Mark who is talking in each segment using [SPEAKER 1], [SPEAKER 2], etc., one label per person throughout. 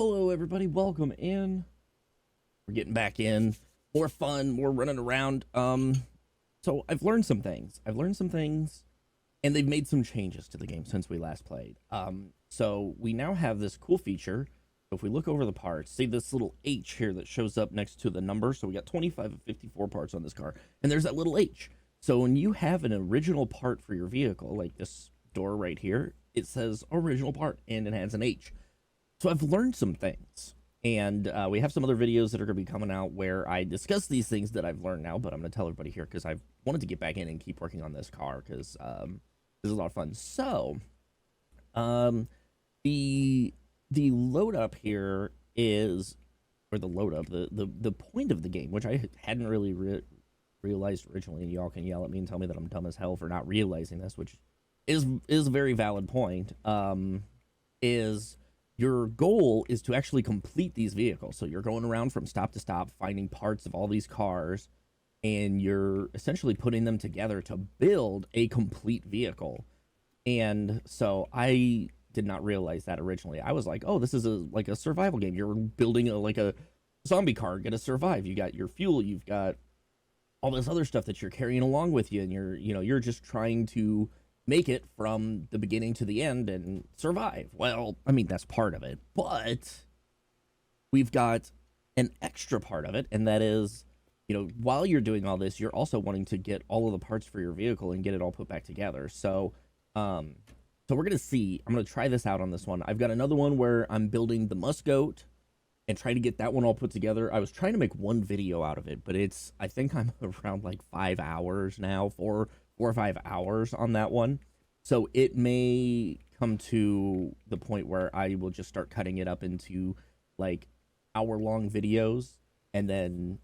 [SPEAKER 1] Hello, everybody. Welcome in. We're getting back in. More fun, more running around. So I've learned some things. And they've made some changes to the game since we last played. So we now have this cool feature. So if we look over the parts, see this little H here that shows up next to the number. So we got 25 of 54 parts on this car, and there's that little H. So when you have an original part for your vehicle, like this door right here, it says original part, and it has an H. So I've learned some things, and we have some other videos that are going to be coming out where I discuss these things that I've learned now, but I'm going to tell everybody here because I've wanted to get back in and keep working on this car because this is a lot of fun. So the load up here is, or the load up, the point of the game, which I hadn't really realized originally, and y'all can yell at me and tell me that I'm dumb as hell for not realizing this, which is a very valid point, is your goal is to actually complete these vehicles. So you're going around from stop to stop, finding parts of all these cars, and you're essentially putting them together to build a complete vehicle. And so I did not realize that originally. I was like, oh, this is like a survival game. You're building like a zombie car, gonna survive. You got your fuel, you've got all this other stuff that you're carrying along with you, and you're just trying to make it from the beginning to the end and survive. Well, I mean, that's part of it, but we've got an extra part of it, and that is, while you're doing all this, you're also wanting to get all of the parts for your vehicle and get it all put back together. So we're gonna see. I'm gonna try this out on this one. I've got another one where I'm building the Muscoat and trying to get that one all put together. I was trying to make one video out of it, but I think I'm around like 5 hours now, 4 or 5 hours on that one. So it may come to the point where I will just start cutting it up into like hour-long videos and then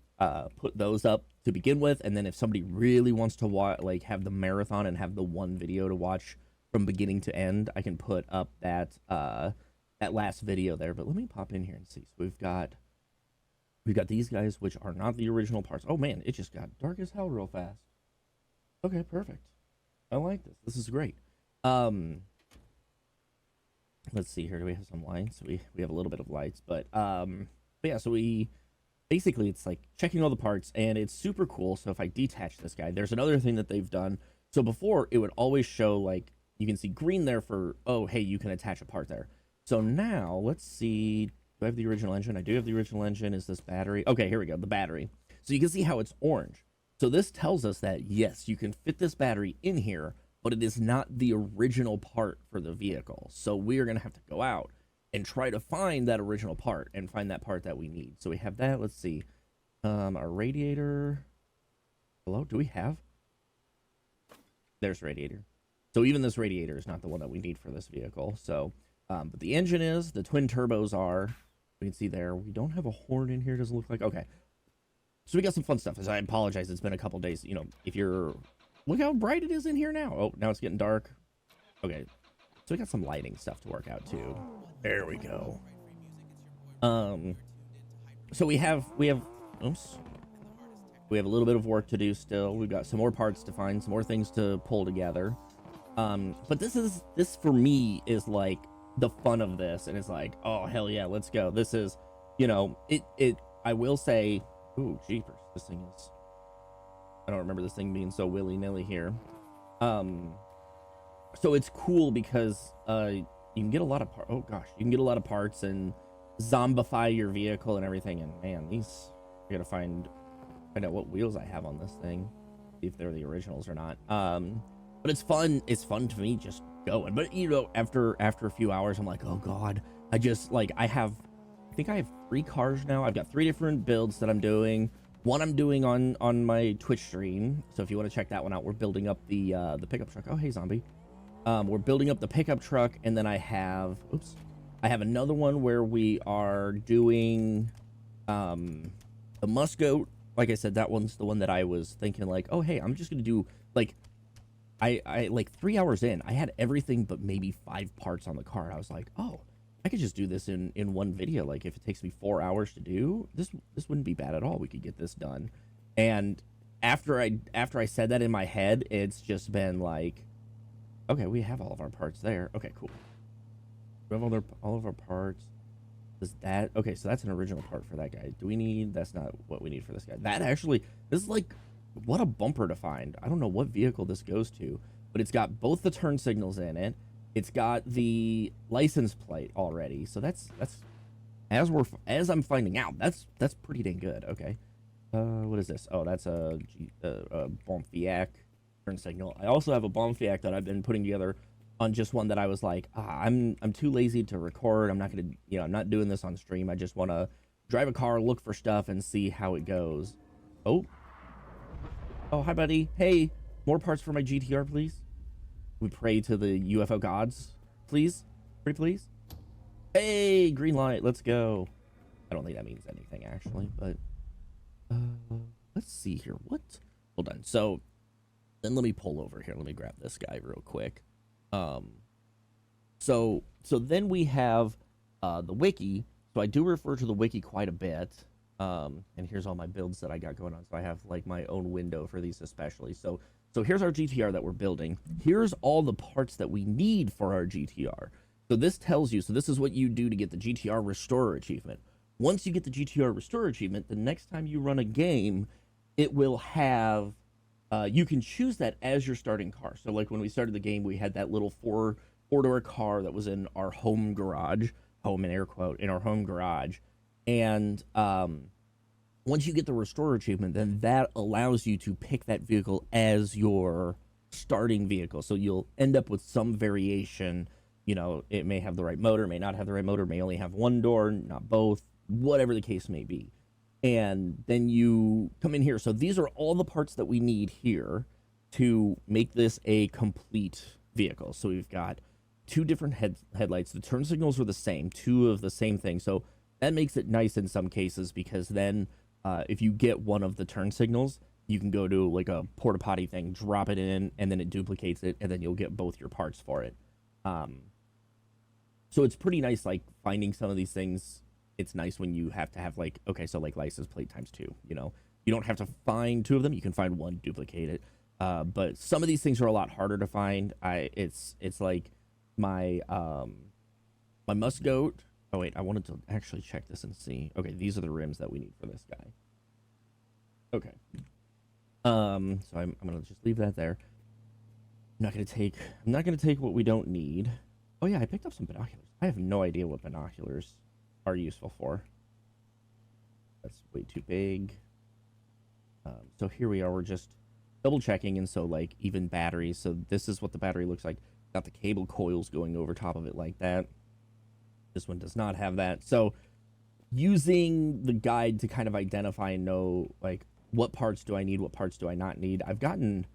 [SPEAKER 1] put those up to begin with. And then if somebody really wants to like have the marathon and have the one video to watch from beginning to end, I can put up that last video there. But let me pop in here and see. So we've got these guys, which are not the original parts. Oh man, it just got dark as hell real fast. Okay, perfect. I like this. This is great. Let's see here. Do we have some lights? We have a little bit of lights, but yeah, so we basically, it's like checking all the parts, and it's super cool. So if I detach this guy, there's another thing that they've done. So before, it would always show, like, you can see green there for, oh, hey, you can attach a part there. So now, let's see. Do I have the original engine? I do have the original engine. Is this battery? Okay, here we go, the battery. So you can see how it's orange. So this tells us that, yes, you can fit this battery in here, but it is not the original part for the vehicle. So we are going to have to go out and try to find that original part and find that part that we need. So we have that. Let's see. Our radiator. Hello? Do we have? There's radiator. So even this radiator is not the one that we need for this vehicle. So, but the engine is. The twin turbos are. We can see there. We don't have a horn in here. Doesn't look like. Okay. So we got some fun stuff. As I apologize, it's been a couple days. If you're... Look how bright it is in here now. Oh, now it's getting dark. Okay. So we got some lighting stuff to work out too. There we go. So we have oops. We have a little bit of work to do still. We've got some more parts to find, some more things to pull together. But this for me is like the fun of this, and it's like, oh hell yeah, let's go. This is, I will say, ooh, jeepers, this thing is, I don't remember this thing being so willy-nilly here. So it's cool because you can get a lot of you can get a lot of parts and zombify your vehicle and everything. And man, I gotta find out what wheels I have on this thing, see if they're the originals or not. But it's fun. It's fun to me just going. But after a few hours, I'm like, oh god, I think I have 3 cars now. I've got 3 different builds that I'm doing. One I'm doing on my Twitch stream. So if you want to check that one out, we're building up the pickup truck. Oh, hey, zombie. We're building up the pickup truck, and then I have another one where we are doing the Muscoat. Like I said, that one's the one that I was thinking like, oh, hey, I'm just going to do like, I like 3 hours in, I had everything but maybe 5 parts on the car. I was like, oh, I could just do this in one video. Like if it takes me 4 hours to do this wouldn't be bad at all. We could get this done. And after I said that in my head, it's just been like, okay, we have all of our parts there. Okay, cool. We have all of our parts. Is that okay? So that's an original part for that guy. Do we need? That's not what we need for this guy. That actually, this is like, what a bumper to find. I don't know what vehicle this goes to, but it's got both the turn signals in it. It's got the license plate already. So that's as I'm finding out, that's pretty dang good. Okay. What is this? Oh, that's a Bonfiac turn signal. I also have a Bonfiac that I've been putting together on just one that I was like, I'm too lazy to record. I'm not gonna, I'm not doing this on stream. I just want to drive a car, look for stuff, and see how it goes. Oh, hi, buddy. Hey, more parts for my GTR, please. We pray to the UFO gods, please. Pretty please. Hey, green light. Let's go. I don't think that means anything actually, but let's see here. What? Hold on. So then let me pull over here. Let me grab this guy real quick. So then we have the wiki. So I do refer to the wiki quite a bit. And here's all my builds that I got going on. So I have like my own window for these especially. So here's our GTR that we're building. Here's all the parts that we need for our GTR. So this tells you, so this is what you do to get the GTR Restorer achievement. Once you get the GTR Restorer achievement, the next time you run a game, it will have, you can choose that as your starting car. So like when we started the game, we had that little four-door car that was in our home garage, home in air quote, in our home garage. And once you get the Restorer achievement, then that allows you to pick that vehicle as your starting vehicle. So you'll end up with some variation. It may have the right motor, may not have the right motor, may only have one door, not both, whatever the case may be. And then you come in here. So these are all the parts that we need here to make this a complete vehicle. So we've got two different headlights. The turn signals are the same, two of the same thing. So that makes it nice in some cases, because then if you get one of the turn signals, you can go to like a porta potty thing, drop it in, and then it duplicates it, and then you'll get both your parts for it. So it's pretty nice, like finding some of these things. It's nice when you have to have like, okay, so like license plate times 2, you don't have to find 2 of them. You can find one, duplicate it. But some of these things are a lot harder to find. It's like my Musk Goat. Oh wait, I wanted to actually check this and see. Okay, these are the rims that we need for this guy. Okay. So I'm gonna just leave that there. I'm not gonna take what we don't need. Oh yeah, I picked up some binoculars. I have no idea what binoculars are useful for. That's way too big. So here we are. We're just double checking, and so like even batteries. So this is what the battery looks like. Got the cable coils going over top of it like that. This one does not have that. So using the guide to kind of identify and know like what parts do I need, what parts do I not need. I've gotten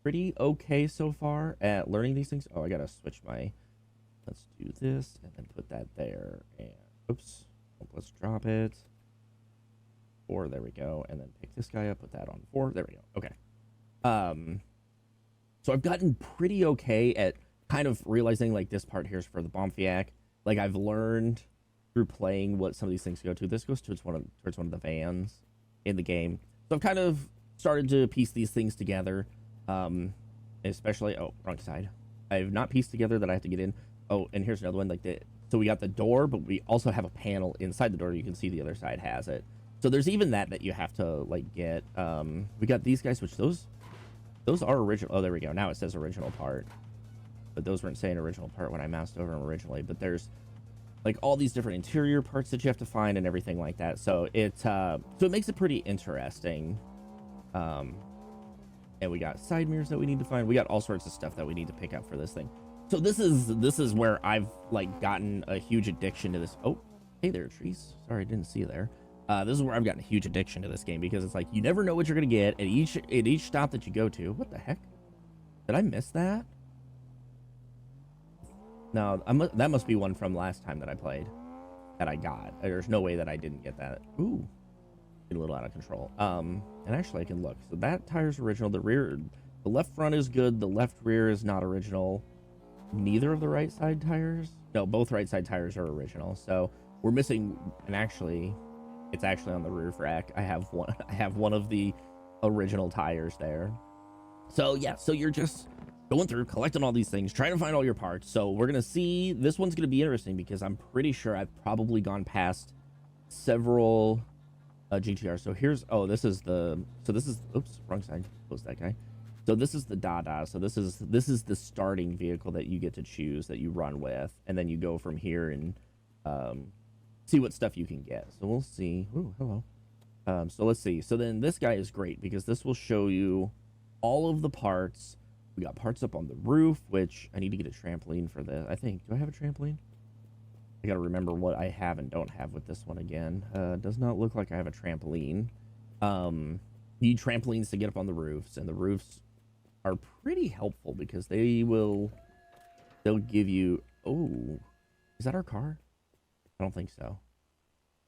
[SPEAKER 1] pretty okay so far at learning these things. Oh, I gotta switch my, let's do this and then put that there, and oops, let's drop it. 4, there we go, and then pick this guy up, put that on 4, there we go. Okay. So I've gotten pretty okay at kind of realizing like this part here is for the Bonfiac. Like I've learned through playing what some of these things go to. This goes towards one of the vans in the game. So I've kind of started to piece these things together. Especially, oh, wrong side. I've not pieced together that I have to get in. Oh, and here's another one like that. So we got the door, but we also have a panel inside the door. You can see the other side has it. So there's even that you have to like get. We got these guys, which those are original. Oh, there we go. Now it says original part. But those weren't saying original part when I moused over them originally. But there's like all these different interior parts that you have to find and everything like that. So it makes it pretty interesting. And we got side mirrors that we need to find. We got all sorts of stuff that we need to pick up for this thing. So this is where I've like gotten a huge addiction to this. Oh, hey there, trees. Sorry, I didn't see you there. This is where I've gotten a huge addiction to this game, because it's like you never know what you're gonna get at each stop that you go to. What the heck? Did I miss that? No, that must be one from last time that I played that I got. There's no way that I didn't get that. Ooh, get a little out of control. And actually I can look. So that tire's original. The left front is good. The left rear is not original. Neither of the right side tires. No, both right side tires are original. So we're missing, and actually, it's actually on the roof rack. I have one of the original tires there. So yeah, so you're just going through, collecting all these things, trying to find all your parts. So we're going to see, this one's going to be interesting because I'm pretty sure I've probably gone past several GTR. So here's, oh, this is the, so this is, oops, wrong side, close that guy. So this is the Dada. So this is the starting vehicle that you get to choose, that you run with, and then you go from here and see what stuff you can get. So we'll see. Ooh, hello. So let's see. So then this guy is great because this will show you all of the parts. We got parts up on the roof, which I need to get a trampoline for this. I think, do I have a trampoline? I got to remember what I have and don't have with this one again. Does not look like I have a trampoline. You need trampolines to get up on the roofs, and the roofs are pretty helpful because they'll give you, oh, is that our car? I don't think so.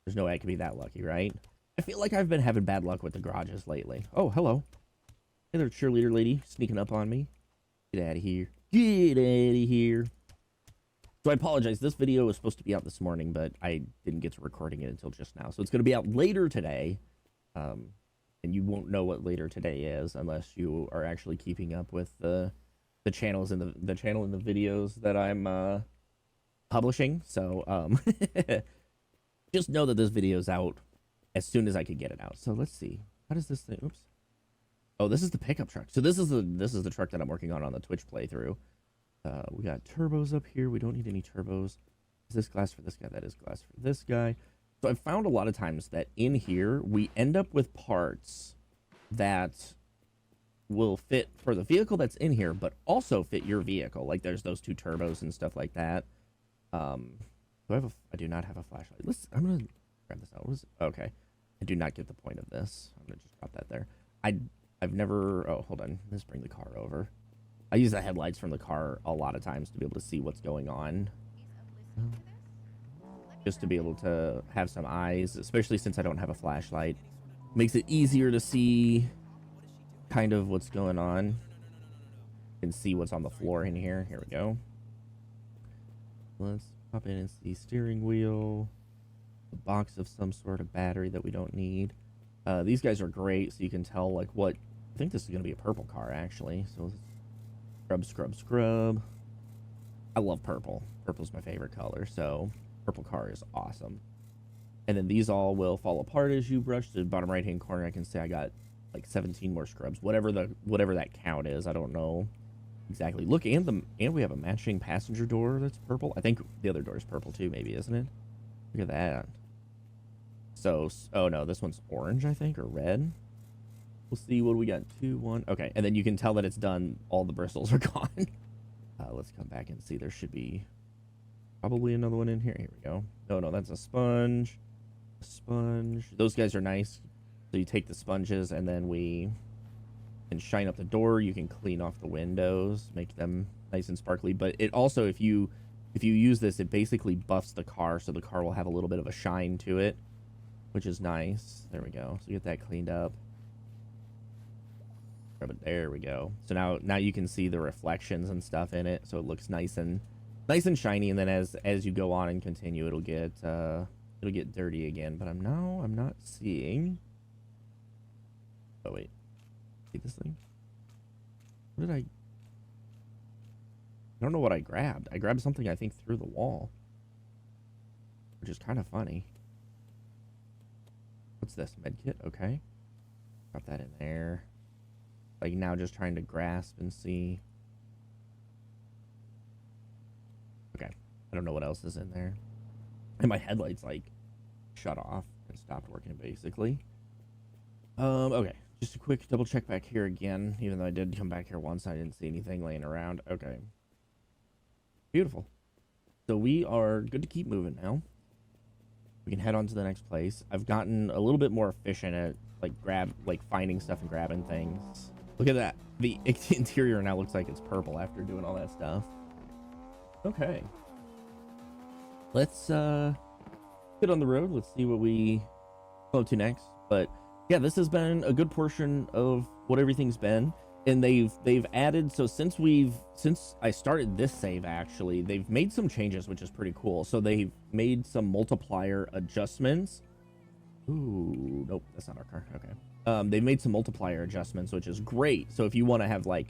[SPEAKER 1] There's no way I could be that lucky, right? I feel like I've been having bad luck with the garages lately. Oh, hello. Hey there, cheerleader lady, sneaking up on me. Get out of here. Get out of here. So I apologize. This video was supposed to be out this morning, but I didn't get to recording it until just now. So it's going to be out later today. And you won't know what later today is unless you are actually keeping up with the channels and the channel and the videos that I'm publishing. So just know that this video's out as soon as I could get it out. So let's see. How does this thing? Oops. Oh, this is the pickup truck. So this is the truck that I'm working on the Twitch playthrough. We got turbos up here. We don't need any turbos. Is this glass for this guy? That is glass for this guy. So I've found a lot of times that in here, we end up with parts that will fit for the vehicle that's in here, but also fit your vehicle. Like there's those two turbos and stuff like that. I do not have a flashlight. I'm going to grab this out. Okay. I do not get the point of this. I'm going to just drop that there. I've never, oh, hold on. Let's bring the car over. I use the headlights from the car a lot of times to be able to see what's going on. Just to be able to have some eyes, especially since I don't have a flashlight. Makes it easier to see kind of what's going on. You can see what's on the floor in here. Here we go. Let's pop in and see steering wheel. A box of some sort of battery that we don't need. These guys are great, so you can tell like what. I think this is going to be a purple car actually. So scrub, scrub, scrub. I love purple. Purple's my favorite color, so purple car is awesome. And then these all will fall apart as you brush the bottom right hand corner. I can say I got like 17 more scrubs, whatever that count is. I don't know exactly. Look, and we have a matching passenger door that's purple. I think the other door is purple too, maybe, isn't it? Look at that. So, oh no, this one's orange, I think, or red. We'll see what we got. 2, 1. Okay, and then you can tell that it's done. All the bristles are gone. Let's come back and see. There should be probably another one in here. Here we go. No, that's a sponge. A sponge. Those guys are nice. So you take the sponges and then we can shine up the door. You can clean off the windows, make them nice and sparkly. But it also, if you use this, it basically buffs the car, so the car will have a little bit of a shine to it, which is nice. There we go. So get that cleaned up. There we go. So now you can see the reflections and stuff in it, so it looks nice and shiny. And then as you go on and continue, it'll get dirty again. But I'm not seeing. Oh wait, see this thing? What did I don't know what I grabbed. I grabbed something I think through the wall, which is kind of funny. What's this? Medkit? Okay, got that in there. Like now just trying to grasp and see. Okay. I don't know what else is in there. And my headlights like shut off and stopped working basically. Okay. Just a quick double check back here again. Even though I did come back here once, I didn't see anything laying around. Okay. Beautiful. So we are good to keep moving now. We can head on to the next place. I've gotten a little bit more efficient at finding stuff and grabbing things. Look at that. The interior now looks like it's purple after doing all that stuff. Okay. Let's get on the road. Let's see what we go to next. But yeah, this has been a good portion of what everything's been. And they've added, so since I started this save actually, they've made some changes, which is pretty cool. So they've made some multiplier adjustments. Ooh, nope, that's not our car. Okay. They've made some multiplier adjustments, which is great. So if you want to have like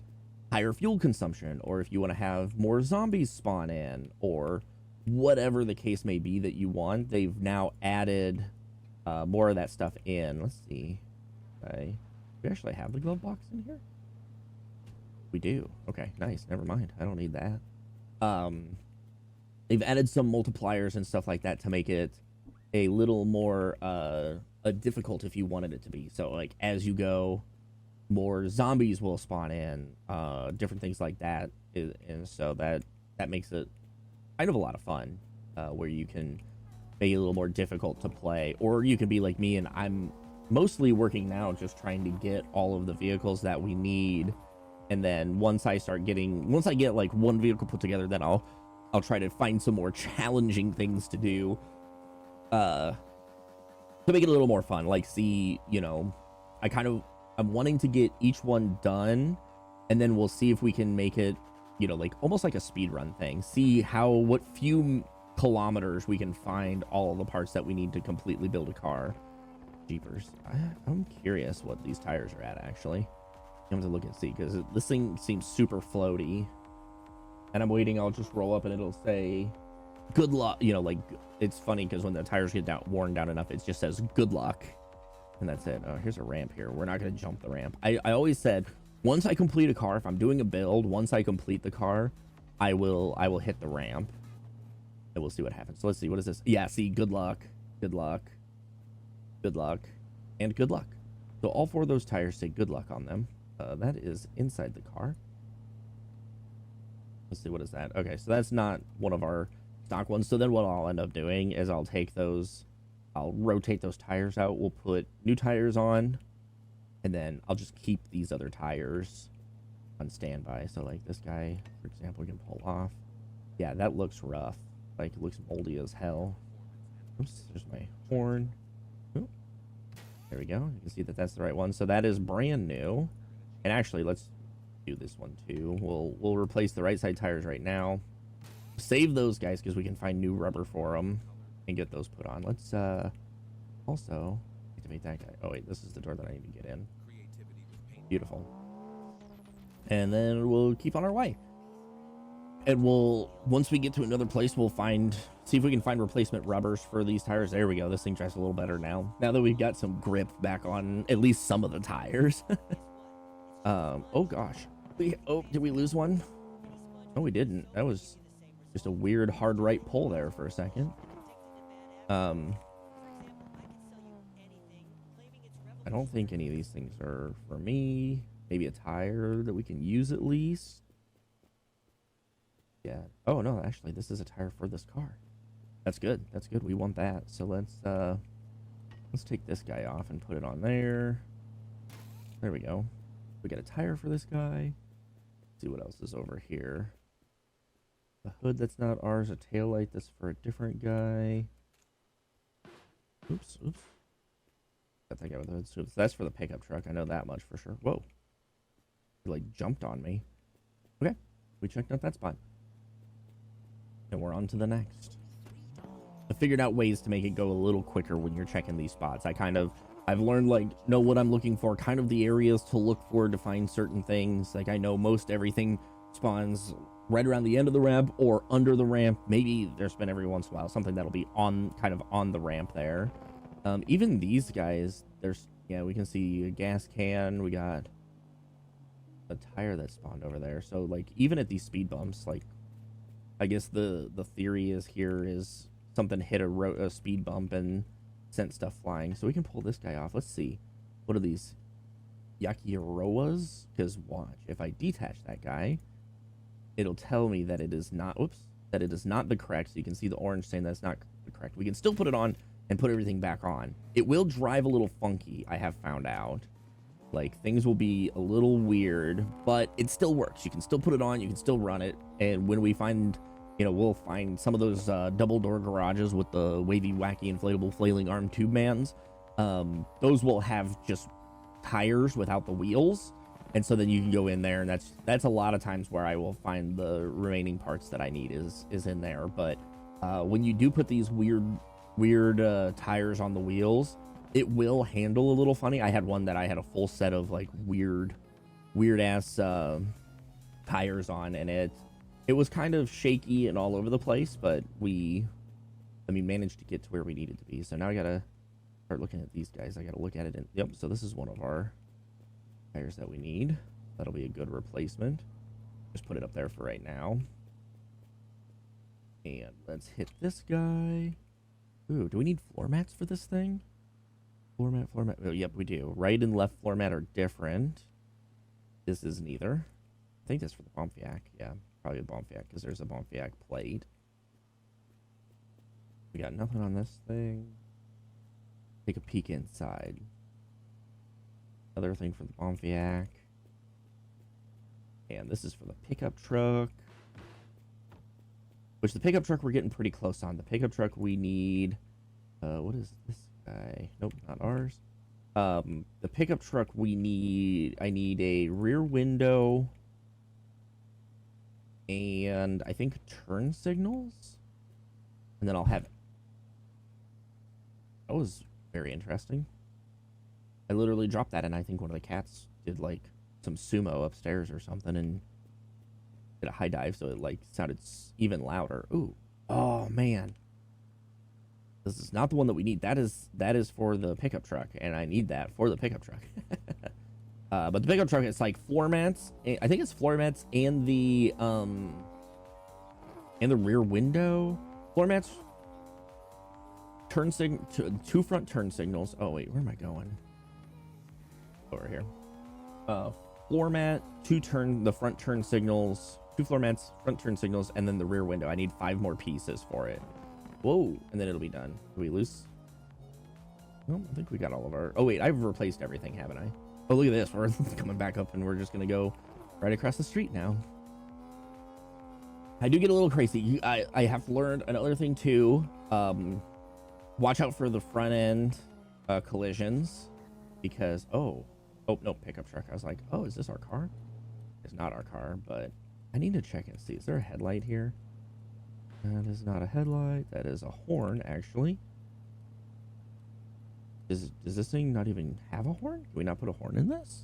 [SPEAKER 1] higher fuel consumption, or if you want to have more zombies spawn in, or whatever the case may be that you want. They've now added more of that stuff in. Let's see. We actually have the glove box in here? We do. Okay, nice. Never mind. I don't need that. They've added some multipliers and stuff like that to make it a little more difficult if you wanted it to be. So, like, as you go, more zombies will spawn in, different things like that. And so that makes it kind of a lot of fun, where you can make it a little more difficult to play. Or you could be like me, and I'm mostly working now just trying to get all of the vehicles that we need. And then once I get like one vehicle put together, then I'll try to find some more challenging things to do, to make it a little more fun. Like, see, you know, I'm wanting to get each one done, and then we'll see if we can make it, you know, like almost like a speed run thing. See what few kilometers we can find all of the parts that we need to completely build a car. Jeepers. I'm curious what these tires are at, actually. I'm to look and see, because this thing seems super floaty. And I'm waiting, I'll just roll up and it'll say, good luck. You know, like, it's funny because when the tires get worn down enough, it just says, good luck. And that's it. Oh, here's a ramp here. We're not going to jump the ramp. I always said, once I complete a car, if I'm doing a build, once I complete the car, I will hit the ramp. And we'll see what happens. So let's see, what is this? Yeah, see, good luck, good luck, good luck, and good luck. So all four of those tires say good luck on them. That is inside the car. Let's see, what is that? Okay, so that's not one of our stock ones. So then what I'll end up doing is I'll rotate those tires out. We'll put new tires on, and then I'll just keep these other tires on standby. So like this guy, for example, we can pull off. Yeah, that looks rough. Like, it looks moldy as hell. Oops, there's my horn. Ooh. There we go. You can see that that's the right one. So that is brand new. And actually, let's do this one too. We'll replace the right side tires right now. Save those guys because we can find new rubber for them and get those put on. Let's also activate that guy. Oh wait, this is the door that I need to get in. Beautiful. And then we'll keep on our way. And once we get to another place, we'll see if we can find replacement rubbers for these tires. There we go. This thing drives a little better now that we've got some grip back on at least some of the tires. Oh gosh. Did we lose one? No, we didn't. That was just a weird hard right pull there for a second. I don't think any of these things are for me. Maybe a tire that we can use at least. Yeah. Oh no, actually this is a tire for this car. That's good. That's good. We want that. So let's take this guy off and put it on there. There we go. We got a tire for this guy. Let's see what else is over here. The hood that's not ours, a tail light that's for a different guy. Oops. Got that guy with the hood. So that's for the pickup truck. I know that much for sure. Whoa. He like jumped on me. Okay. We checked out that spot. And we're on to the next. I figured out ways to make it go a little quicker when you're checking these spots. I've learned, like, know what I'm looking for, kind of the areas to look for to find certain things. Like, I know most everything spawns right around the end of the ramp or under the ramp. Maybe there's been every once in a while something that'll be kind of on the ramp there. Even these guys, we can see a gas can. We got a tire that spawned over there. So, like, even at these speed bumps, like, I guess the theory is something hit a speed bump and sent stuff flying. So we can pull this guy off. Let's see. What are these? Yakirowas? Because watch, if I detach that guy, it'll tell me that it is not, that it is not the correct. So you can see the orange saying that's not the correct. We can still put it on and put everything back on. It will drive a little funky, I have found out. Like, things will be a little weird, but it still works. You can still put it on, you can still run it. And when we find, we'll find some of those double door garages with the wavy, wacky, inflatable, flailing arm tube mans. Those will have just tires without the wheels. And so then you can go in there, and that's a lot of times where I will find the remaining parts that I need is in there. But when you do put these weird tires on the wheels, it will handle a little funny. I had one that I had a full set of like weird ass tires on, and it was kind of shaky and all over the place, but managed to get to where we needed to be. So now I gotta start looking at these guys. I gotta look at it. Yep. So this is one of our tires that we need. That'll be a good replacement. Just put it up there for right now. And let's hit this guy. Ooh, do we need floor mats for this thing? Floor mat. Oh, yep, we do. Right and left floor mat are different. This is neither. I think that's for the Bomfiac. Yeah, probably a Bomfiac because there's a Bomfiac plate. We got nothing on this thing. Take a peek inside. Another thing for the Bomfiac. And this is for the pickup truck. Which the pickup truck we're getting pretty close on. The pickup truck we need... what is this guy? Nope, not ours. The pickup truck we need... I need a rear window. And I think turn signals. And then I'll have... That was very interesting. I literally dropped that, and I think one of the cats did, like, some sumo upstairs or something, and did a high dive, so it, like, sounded even louder. Ooh. Oh, man. This is not the one that we need. That is for the pickup truck, and I need that for the pickup truck. But the pickup truck, it's like floor mats. I think it's floor mats and the rear window. Floor mats, two front turn signals. Oh, wait, where am I going? Over here. Floor mat, the front turn signals, 2 floor mats, front turn signals, and then the rear window. I need 5 more pieces for it. Whoa, and then it'll be done. Do we lose? No, I think we got all of our... Oh, wait, I've replaced everything, haven't I? Oh, look at this. We're coming back up, and we're just going to go right across the street now. I do get a little crazy. I have learned another thing, too. Watch out for the front end collisions, because... Oh, no, pickup truck. I was like, oh, is this our car? It's not our car, but I need to check and see. Is there a headlight here? That is not a headlight. That is a horn, actually. Does this thing not even have a horn? Can we not put a horn in this?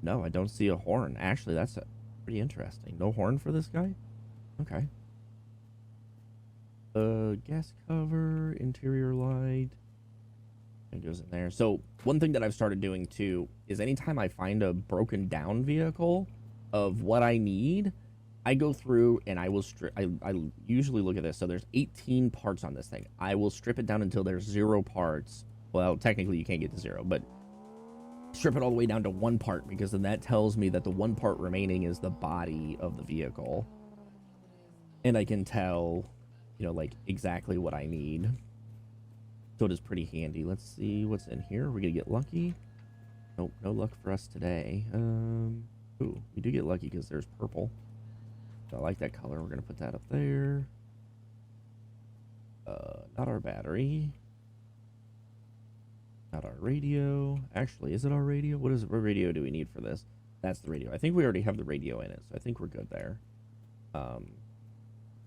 [SPEAKER 1] No, I don't see a horn. Actually, that's pretty interesting. No horn for this guy? Okay. Gas cover, interior light. It goes in there. So one thing that I've started doing too is anytime I find a broken down vehicle of what I need, I go through and I will strip. I usually look at this. So there's 18 parts on this thing. I will strip it down until there's 0 parts. Well, technically you can't get to 0, but strip it all the way down to 1 part, because then that tells me that the 1 part remaining is the body of the vehicle. And I can tell, like exactly what I need. So it is pretty handy. Let's see what's in here. We're gonna get lucky. Nope, no luck for us today. Ooh, we do get lucky because there's purple. So I like that color. We're gonna put that up there. Not our battery. Not our radio. Actually, is it our radio? What radio do we need for this? That's the radio. I think we already have the radio in it, so I think we're good there.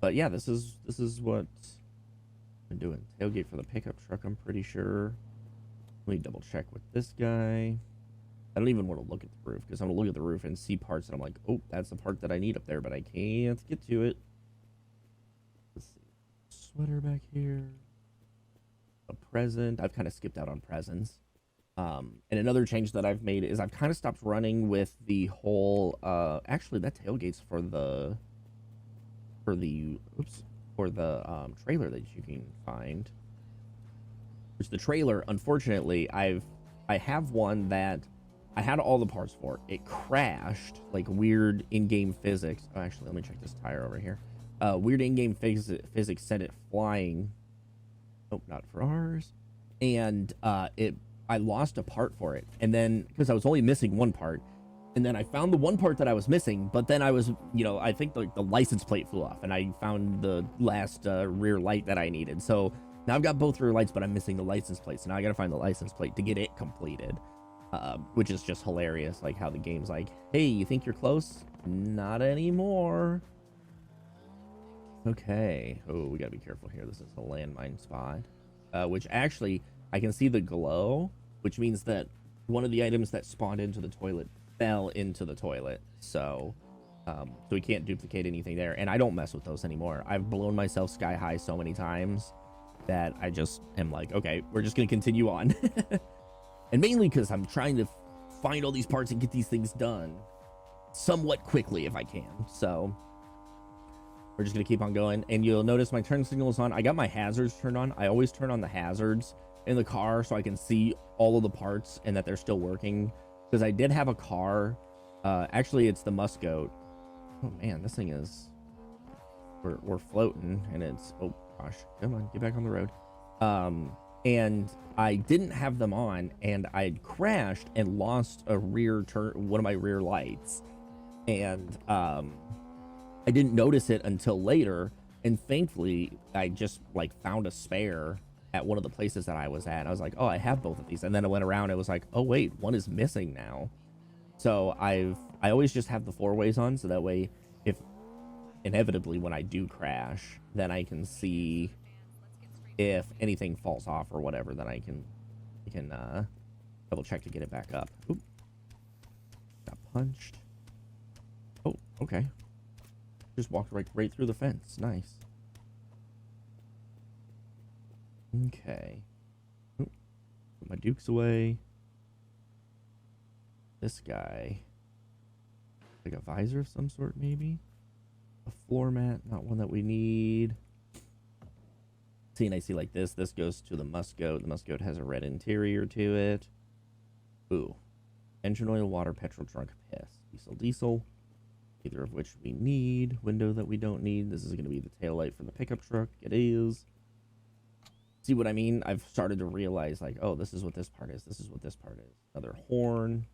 [SPEAKER 1] But yeah, this is what I'm doing. Tailgate for the pickup truck, I'm pretty sure. Let me double check with this guy. I don't even want to look at the roof, because I'm going to look at the roof and see parts, and I'm like, oh, that's the part that I need up there, but I can't get to it. Let's see. Sweater back here. A present. I've kind of skipped out on presents. And another change that I've made is I've kind of stopped running with the whole... actually, that tailgate's for the trailer that you can find. Which the trailer, unfortunately, I have one that I had all the parts for. It crashed, like weird in-game physics. Oh, actually, let me check this tire over here. Weird in-game physics sent it flying. Nope, not for ours. And I lost a part for it, and then because I was only missing 1 part. And then I found the 1 part that I was missing, but then I was, I think the license plate flew off, and I found the last rear light that I needed. So now I've got both rear lights, but I'm missing the license plate. So now I got to find the license plate to get it completed, which is just hilarious. Like how the game's like, hey, you think you're close? Not anymore. Okay. Oh, we got to be careful here. This is a landmine spot, which actually I can see the glow, which means that one of the items that spawned into the toilet fell into the toilet. So we can't duplicate anything there. And I don't mess with those anymore. I've blown myself sky high so many times that I just am like, okay, we're just going to continue on. And mainly because I'm trying to find all these parts and get these things done somewhat quickly if I can. So we're just going to keep on going. And you'll notice my turn signal is on. I got my hazards turned on. I always turn on the hazards in the car so I can see all of the parts and that they're still working. Because I did have a car. Actually, it's the Muscoat. Oh, man, this thing is... We're floating, and it's... Oh, gosh. Come on, get back on the road. And I didn't have them on, and I'd crashed and lost a one of my rear lights. And I didn't notice it until later, and thankfully I just like found a spare at one of the places that I was at. I was like, oh, I have both of these. And then I went around, it was like, oh wait, one is missing now. So I always just have the 4-ways on, so that way if inevitably when I do crash, then I can see if anything falls off or whatever, then I can double check to get it back up. Oop. Got punched. Oh, okay. Just walked right through the fence. Nice. Okay. Oop. Put my dukes away. This guy. Like a visor of some sort, maybe? A floor mat, not one that we need. See, and I see like this. This goes to the Muscoat. The Muscoat has a red interior to it. Ooh. Engine oil, water, petrol, trunk, piss. Diesel. Either of which we need. Window that we don't need. This is going to be the tail light for the pickup truck. It is. See what I mean? I've started to realize like, oh, this is what this part is. This is what this part is. Another horn.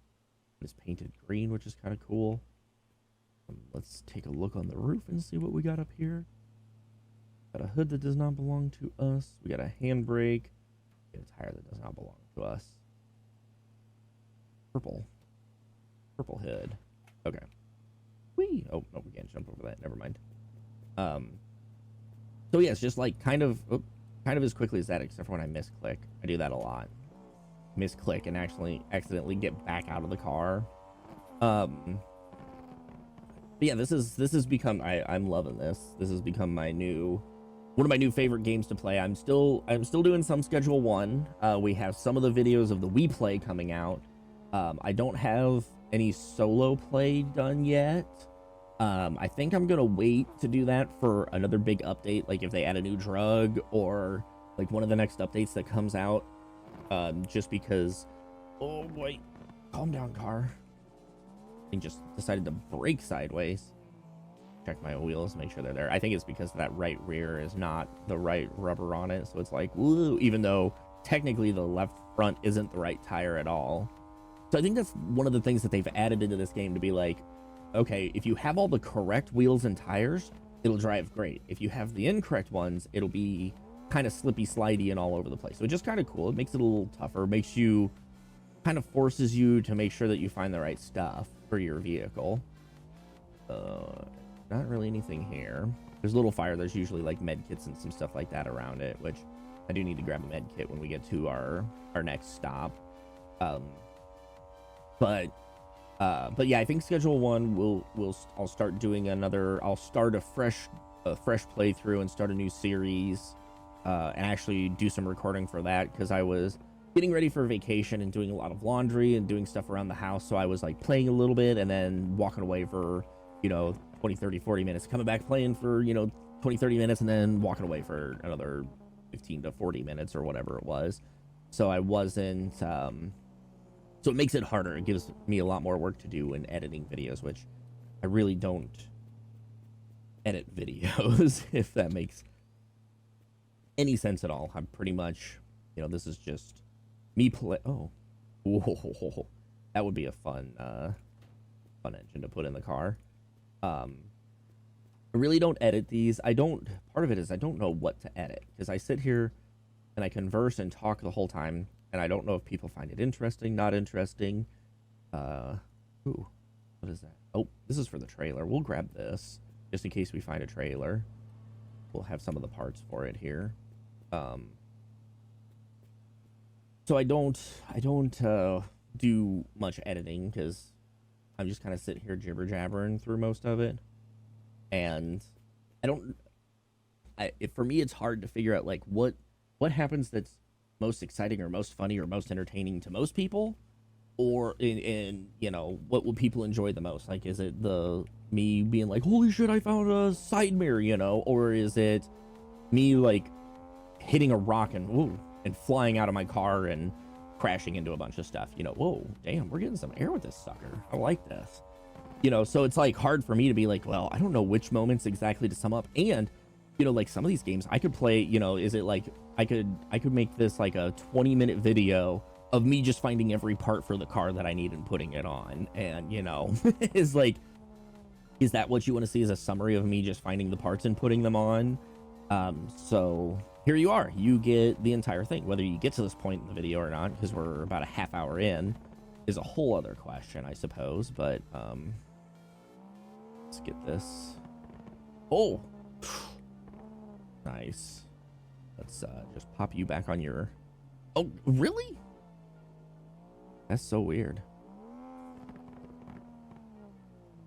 [SPEAKER 1] It's painted green, which is kind of cool. Let's take a look on the roof and see what we got up here. Got a hood that does not belong to us. We got a handbrake. Got a tire that does not belong to us. Purple hood. Okay. Whee! Oh, no, we can't jump over that. Never mind. So yeah, it's just like kind of as quickly as that, except for when I misclick. I do that a lot. Misclick and actually accidentally get back out of the car. But yeah, this has become I'm loving this. This has become one of my new favorite games to play. I'm still doing some Schedule 1. We have some of the videos of the We Play coming out. I don't have any solo play done yet. I think I'm gonna wait to do that for another big update, like if they add a new drug or like one of the next updates that comes out. Just because, oh boy, calm down, car. And just decided to brake sideways. Check my wheels, make sure they're there. I think it's because that right rear is not the right rubber on it, so it's like, woo, even though technically the left front isn't the right tire at all. So I think that's one of the things that they've added into this game to be like, okay, if you have all the correct wheels and tires, it'll drive great. If you have the incorrect ones, it'll be kind of slippy, slidey, and all over the place. So it's just kind of cool. It makes it a little tougher. Makes you, kind of forces you to make sure that you find the right stuff for your vehicle. Not really anything here. There's a little fire. There's usually like med kits and some stuff like that around it, which I do need to grab a med kit when we get to our next stop. But yeah, I think Schedule 1 I'll start doing another. I'll start a fresh playthrough and start a new series, and actually do some recording for that, because I was getting ready for vacation and doing a lot of laundry and doing stuff around the house. So I was like playing a little bit and then walking away for 20, 30, 40 minutes, coming back playing for 20, 30 minutes, and then walking away for another 15 to 40 minutes or whatever it was. So I wasn't so it makes it harder. It gives me a lot more work to do in editing videos, which I really don't edit videos, if that makes any sense at all. I'm pretty much, this is just me play. Oh, whoa, that would be a fun engine to put in the car. I really don't edit these. Part of it is I don't know what to edit, because I sit here and I converse and talk the whole time, and I don't know if people find it interesting, not interesting. Ooh, what is that? Oh, this is for the trailer. We'll grab this just in case we find a trailer. We'll have some of the parts for it here. So I don't do much editing because I'm just kind of sitting here jibber jabbering through most of it, and I don't. For me, it's hard to figure out like what happens that's most exciting or most funny or most entertaining to most people, or in what will people enjoy the most? Like, is it the me being like, holy shit, I found a side mirror, or is it me like hitting a rock and whoa and flying out of my car and crashing into a bunch of stuff? Whoa, damn, we're getting some air with this sucker. I like this. So it's like hard for me to be like, well, I don't know which moments exactly to sum up. And like some of these games I could play, is it like I could make this like a 20-minute video of me just finding every part for the car that I need and putting it on. And is like, is that what you want to see as a summary of me just finding the parts and putting them on? So here you are, you get the entire thing. Whether you get to this point in the video or not, because we're about a half hour in, is a whole other question, I suppose. But let's get this. Oh, nice. Let's just pop you back on your. Oh, really? That's so weird.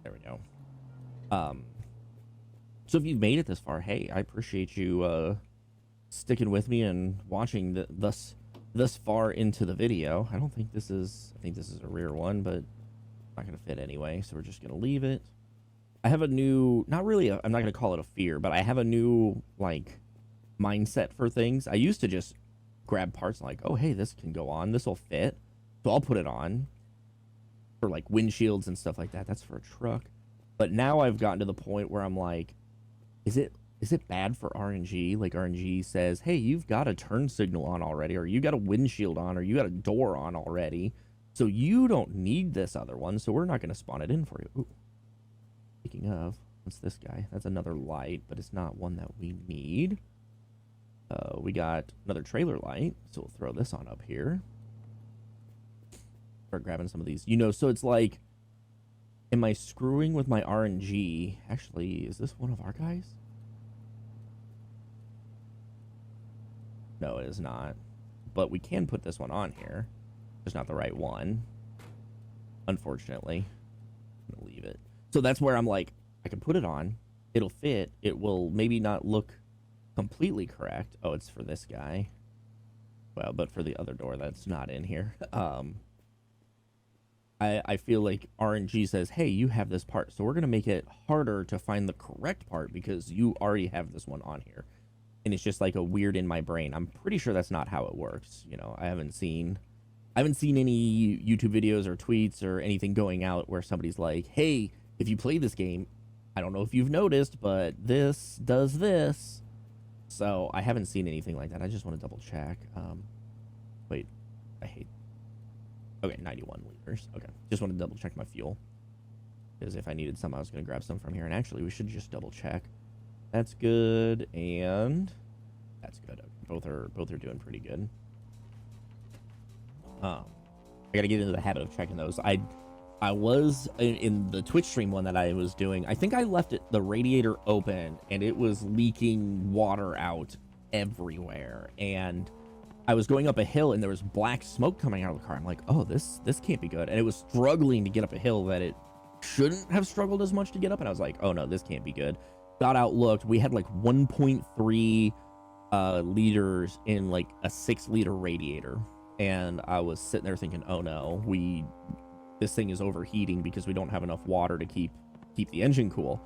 [SPEAKER 1] There we go. So if you've made it this far, hey, I appreciate you sticking with me and watching thus far into the video. I think this is a rear one, but not gonna fit anyway, so we're just gonna leave it. I have a new, not really I'm not gonna call it a fear, but I have a new like mindset for things. I used to just grab parts like, oh hey, this can go on, this will fit, so I'll put it on for like windshields and stuff like that. That's for a truck. But now I've gotten to the point where I'm like, is it bad for RNG? Like RNG says, hey, you've got a turn signal on already, or you got a windshield on, or you got a door on already, so you don't need this other one, so we're not going to spawn it in for you. Ooh. Speaking of, what's this guy? That's another light, but it's not one that we need. We got another trailer light, so we'll throw this on up here. Start grabbing some of these. So it's like, am I screwing with my RNG? Actually, is this one of our guys? No, it is not. But we can put this one on here. It's not the right one, unfortunately. I'm gonna leave it. So that's where I'm like, I can put it on. It'll fit. It will maybe not look completely correct. Oh, it's for this guy. Well, but for the other door, that's not in here. I feel like RNG says, hey, you have this part, so we're going to make it harder to find the correct part because you already have this one on here. And it's just like a weird in my brain. I'm pretty sure that's not how it works. I haven't seen any YouTube videos or tweets or anything going out where somebody's like, hey, if you play this game, I don't know if you've noticed, but this does this. So I haven't seen anything like that. I just want to double check. Wait, I hate. Okay, 91 liters. Okay, just want to double check my fuel, because if I needed some, I was going to grab some from here. And actually, we should just double check. That's good, and that's good. Both are doing pretty good. I got to get into the habit of checking those. I was in the Twitch stream one that I was doing. I think I left the radiator open, and it was leaking water out everywhere. And I was going up a hill and there was black smoke coming out of the car. I'm like, oh, this can't be good. And it was struggling to get up a hill that it shouldn't have struggled as much to get up. And I was like, oh no, this can't be good. Got out, looked. We had like 1.3 liters in like a 6-liter radiator. And I was sitting there thinking, oh no, this thing is overheating because we don't have enough water to keep the engine cool.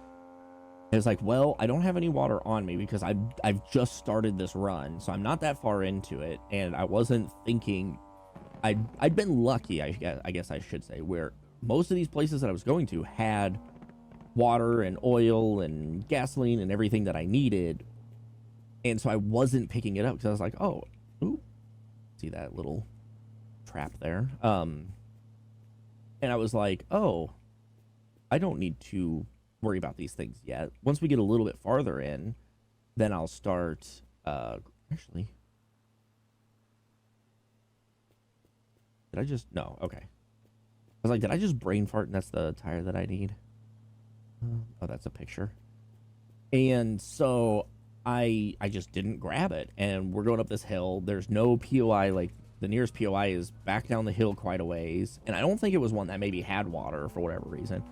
[SPEAKER 1] And it's like, well, I don't have any water on me because I've just started this run, so I'm not that far into it, and I wasn't thinking. I'd been lucky, I guess I should say, where most of these places that I was going to had water and oil and gasoline and everything that I needed, and so I wasn't picking it up because I was like, oh, ooh, see that little trap there, and I was like, oh, I don't need to worry about these things yet. Once we get a little bit farther in, then I'll start. Actually, did I just no? Okay, I was like, did I just brain fart? And that's the tire that I need. Oh, that's a picture. And so I just didn't grab it, and we're going up this hill. There's no POI like the nearest POI is back down the hill quite a ways, and I don't think it was one that maybe had water for whatever reason.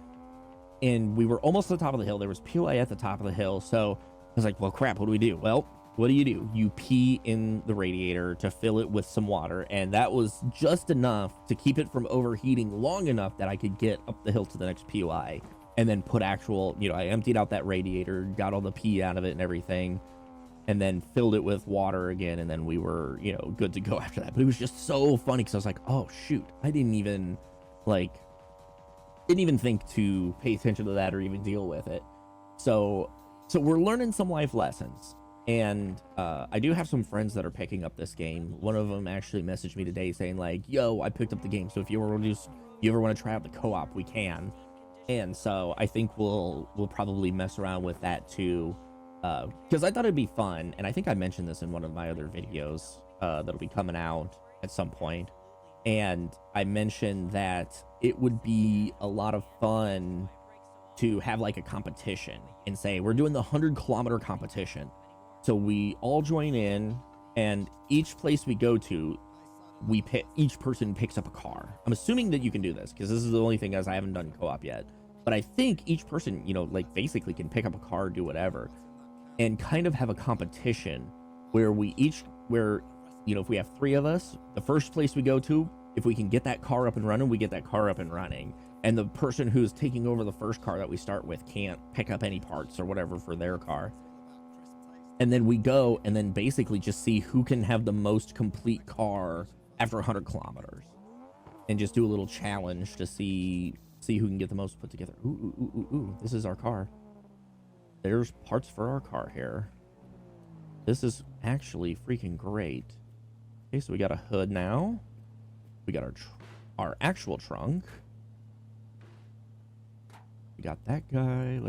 [SPEAKER 1] And we were almost at the top of the hill. There was POI at the top of the hill, so I was like, well, crap, what do we do? Well, what do? You pee in the radiator to fill it with some water, and that was just enough to keep it from overheating long enough that I could get up the hill to the next POI, and then put actual, I emptied out that radiator, got all the pee out of it and everything, and then filled it with water again, and then we were, good to go after that. But it was just so funny because I was like, oh, shoot, I didn't even think to pay attention to that or even deal with it. So we're learning some life lessons. And I do have some friends that are picking up this game. One of them actually messaged me today saying like, yo, I picked up the game, so if you ever want to try out the co-op, we can. And so I think we'll probably mess around with that too, because I thought it'd be fun. And I think I mentioned this in one of my other videos that'll be coming out at some point. And I mentioned that it would be a lot of fun to have like a competition and say, we're doing the 100-kilometer competition. So we all join in, and each place we go to, each person picks up a car. I'm assuming that you can do this because this is the only thing, as I haven't done co-op yet. But I think each person, basically can pick up a car, do whatever, and kind of have a competition where if we have 3 of us, the first place we go to, if we can get that car up and running, we get that car up and running. And the person who's taking over the first car that we start with can't pick up any parts or whatever for their car. And then we go and then basically just see who can have the most complete car after 100 kilometers. And just do a little challenge to see who can get the most put together. Ooh, this is our car. There's parts for our car here. This is actually freaking great. Okay, so we got a hood now. We got our actual trunk. We got that guy.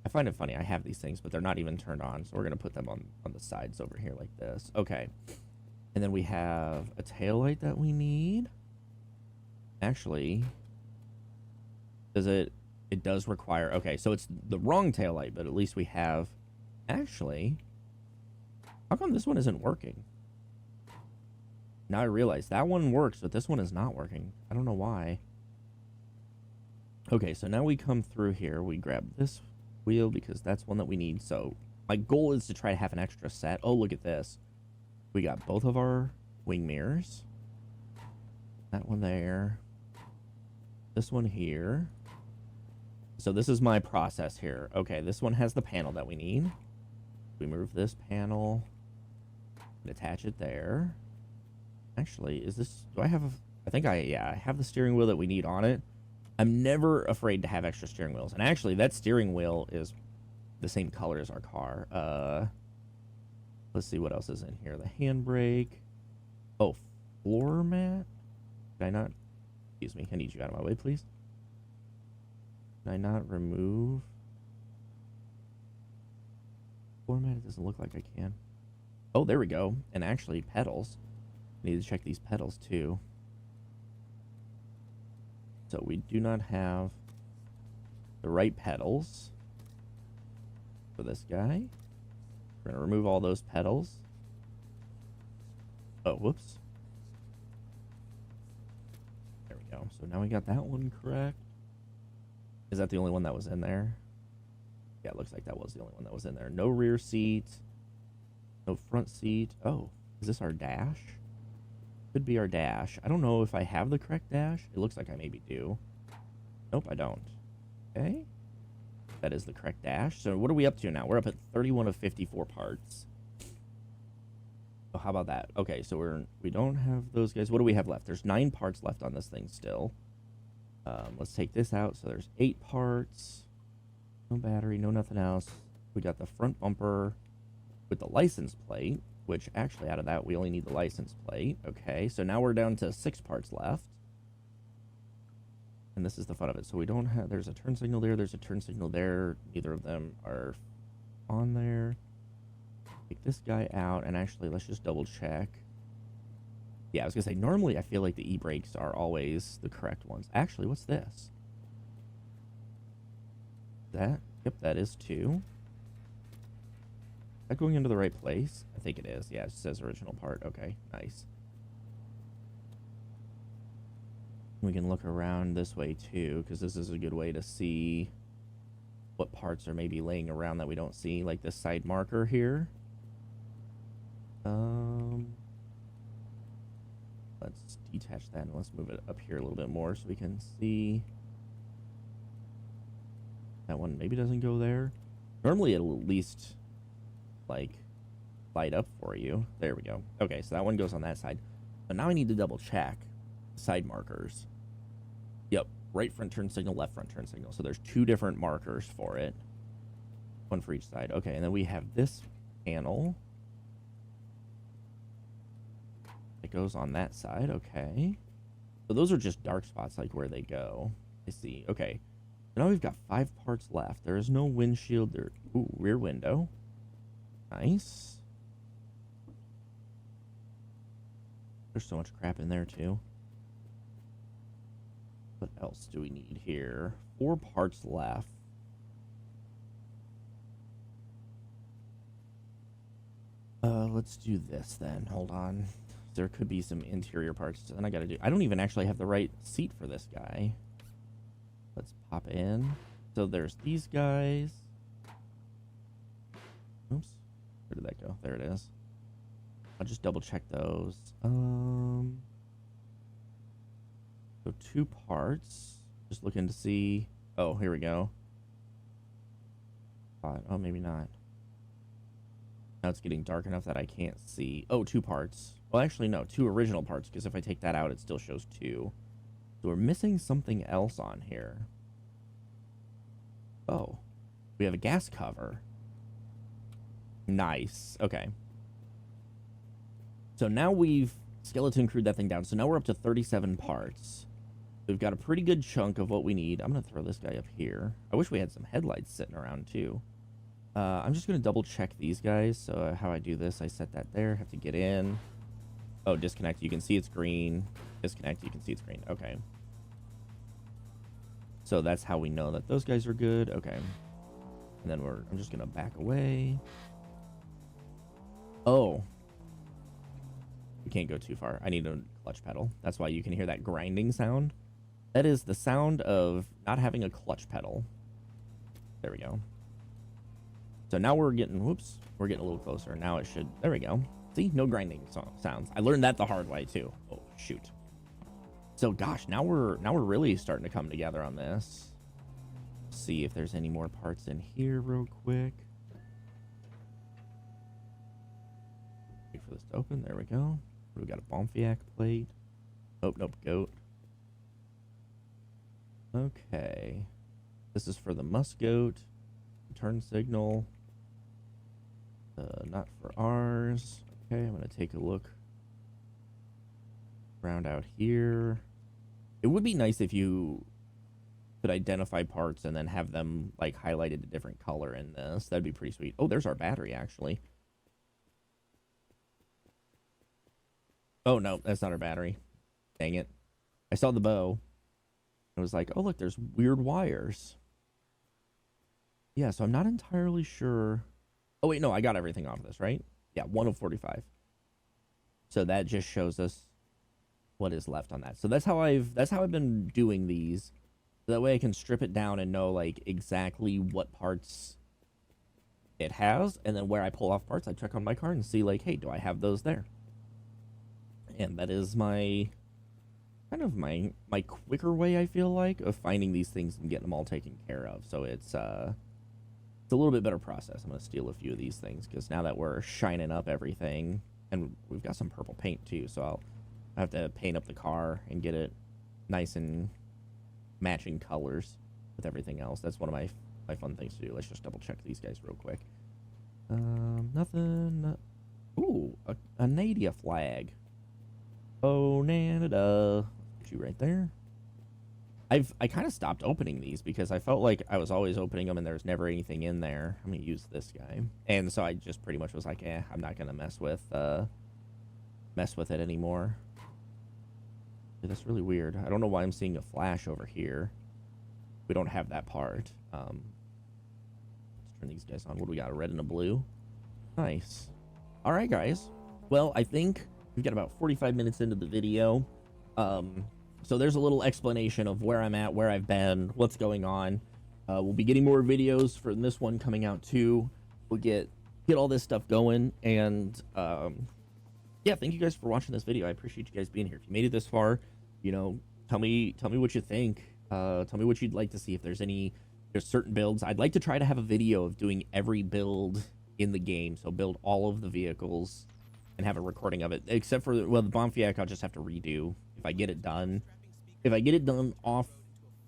[SPEAKER 1] I find it funny. I have these things, but they're not even turned on. So we're going to put them on the sides over here like this. Okay. And then we have a taillight that we need. Actually, it does require... Okay, so it's the wrong taillight, but at least we have... Actually, how come this one isn't working? Now I realize that one works, but this one is not working. I don't know why. Okay, so now we come through here. We grab this wheel because that's one that we need. So my goal is to try to have an extra set. Oh, look at this. We got both of our wing mirrors. That one there. This one here. So this is my process here. Okay, this one has the panel that we need. We move this panel and attach it there. Actually, is this... Do I have... I have the steering wheel that we need on it. I'm never afraid to have extra steering wheels. And actually, that steering wheel is the same color as our car. Let's see what else is in here. The handbrake. Oh, floor mat? Did I not... Excuse me. I need you out of my way, please. Did I not remove... Floor mat? It doesn't look like I can. Oh, there we go. And actually, pedals. I need to check these pedals, too. So we do not have the right pedals for this guy. We're going to remove all those pedals. Oh, whoops. There we go. So now we got that one correct. Is that the only one that was in there? Yeah, it looks like that was the only one that was in there. No rear seat. No front seat. Oh, is this our dash? Could be our dash. I don't know if I have the correct dash. It looks like I maybe do. Nope, I don't. Okay. That is the correct dash. So what are we up to now? We're up at 31 of 54 parts. So how about that? Okay, so we don't have those guys. What do we have left? There's 9 parts left on this thing still. Let's take this out. So there's 8 parts. No battery, no nothing else. We got the front bumper with the license plate, which actually out of that, we only need the license plate. Okay, so now we're down to 6 parts left. And this is the fun of it. So we don't have... There's a turn signal there. There's a turn signal there. Neither of them are on there. Take this guy out. And actually, let's just double check. Yeah, I was going to say, normally I feel like the e-brakes are always the correct ones. Actually, what's this? That? Yep, that is 2. Is that going into the right place? I think it is. Yeah, it says original part. Okay, nice. We can look around this way too, because this is a good way to see what parts are maybe laying around that we don't see, like this side marker here. Let's detach that and let's move it up here a little bit more so we can see. That one maybe doesn't go there. Normally it'll at least like light up for you. There we go. Okay, so that one goes on that side. But now I need to double check side markers. Yep, right front turn signal, left front turn signal. So there's two different markers for it. One for each side. Okay, and then we have this panel. It goes on that side. Okay. So those are just dark spots, like where they go. I see. Okay. So now we've got 5 parts left. There is no windshield. There. Ooh, rear window. Nice. There's so much crap in there too. What else do we need here? 4 parts left. Let's do this then. Hold on. There could be some interior parts. And I gotta do. I don't even actually have the right seat for this guy. Let's pop in. So there's these guys. Oops. Where did that go? There it is. I'll just double check those. So 2 parts. Just looking to see. Oh, here we go. Oh, maybe not. Now it's getting dark enough that I can't see. Oh, 2 parts. Well, actually, no. 2 original parts, because if I take that out, it still shows 2. So we're missing something else on here. Oh. We have a gas cover. Nice. Okay. So now we've skeleton crewed that thing down. So now we're up to 37 parts. We've got a pretty good chunk of what we need. I'm going to throw this guy up here. I wish we had some headlights sitting around, too. I'm just going to double check these guys. So how I do this, I set that there. Have to get in. Oh, disconnect. You can see it's green. Disconnect. You can see it's green. Okay. So that's how we know that those guys are good. Okay. And then I'm just going to back away. Oh. We can't go too far. I need a clutch pedal. That's why you can hear that grinding sound. That is the sound of not having a clutch pedal. There we go. So now we're getting, whoops, we're getting a little closer. Now it should, there we go. See, no grinding sounds. I learned that the hard way too. Oh, shoot. So gosh, now we're really starting to come together on this. See if there's any more parts in here real quick. Wait for this to open. There we go. We got a Bomfiac plate. Oh, nope, goat. Okay. This is for the Musgoat. Turn signal. Not for ours. Okay, I'm going to take a look around out here. It would be nice if you could identify parts and then have them like highlighted a different color in this. That'd be pretty sweet. Oh, there's our battery actually. Oh no, that's not our battery. Dang it. I saw the bow. I was like, oh look, there's weird wires. Yeah, so I'm not entirely sure. Oh wait, no, I got everything off of this, right? Yeah, 1 of 45. So that just shows us what is left on that. So that's how I've been doing these. So that way I can strip it down and know like exactly what parts it has, and then where I pull off parts, I check on my car and see like, hey, do I have those there? And that is my kind of my quicker way, I feel like, of finding these things and getting them all taken care of. So it's a little bit better process. I'm going to steal a few of these things because now that we're shining up everything, and we've got some purple paint too, so I have to paint up the car and get it nice and matching colors with everything else. That's one of my fun things to do. Let's just double check these guys real quick. Nothing. Ooh, a Nadia flag. Oh, Nanada. Put you right there. I kind of stopped opening these because I felt like I was always opening them and there's never anything in there. I'm gonna use this guy, and so I just pretty much was like, I'm not gonna mess with it anymore. Dude, that's really weird. I don't know why I'm seeing a flash over here. We don't have that part. Let's turn these guys on. What do we got? A red and a blue. Nice. All right, guys. Well, I think we've got about 45 minutes into the video. So there's a little explanation of where I'm at, where I've been, what's going on. We'll be getting more videos for this one coming out too. We'll get all this stuff going, and yeah, thank you guys for watching this video. I appreciate you guys being here. If you made it this far, you know, tell me what you think. Tell me what you'd like to see. If there's certain builds, I'd like to try to have a video of doing every build in the game. So build all of the vehicles and have a recording of it, except for, well, the Bonfiac I'll just have to redo if I get it done. If I get it done off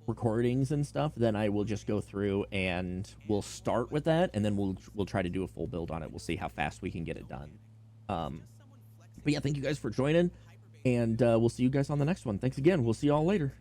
[SPEAKER 1] recordings and stuff, then I will just go through and we'll start with that, and then we'll try to do a full build on it. We'll see how fast we can get it done. But yeah, thank you guys for joining, and we'll see you guys on the next one. Thanks again. We'll see y'all later.